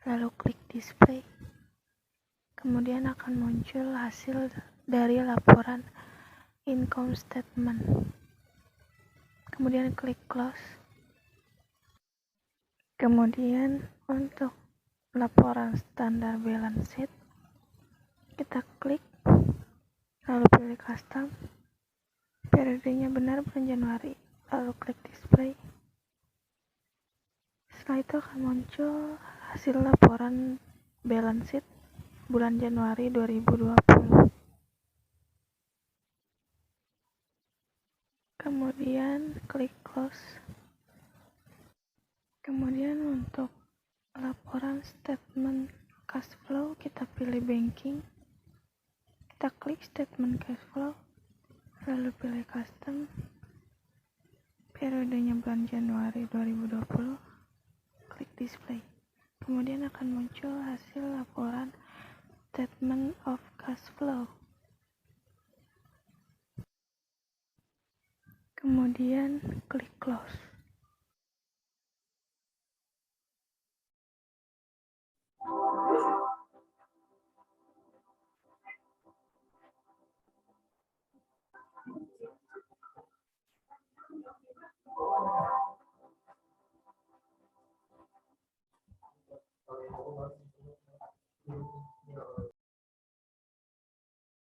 Lalu klik display. Kemudian akan muncul hasil dari laporan income statement. Kemudian klik close. Kemudian untuk laporan standar balance sheet, kita klik, lalu pilih custom. Periodenya benar bulan Januari, lalu klik display. Setelah itu akan muncul hasil laporan balance sheet bulan Januari 2020. Kemudian klik close. Kemudian untuk laporan statement cash flow, kita pilih banking. Kita klik statement cash flow, lalu pilih custom. Periodenya bulan Januari 2020. Klik display. Kemudian akan muncul hasil laporan statement of cash flow. Kemudian klik close.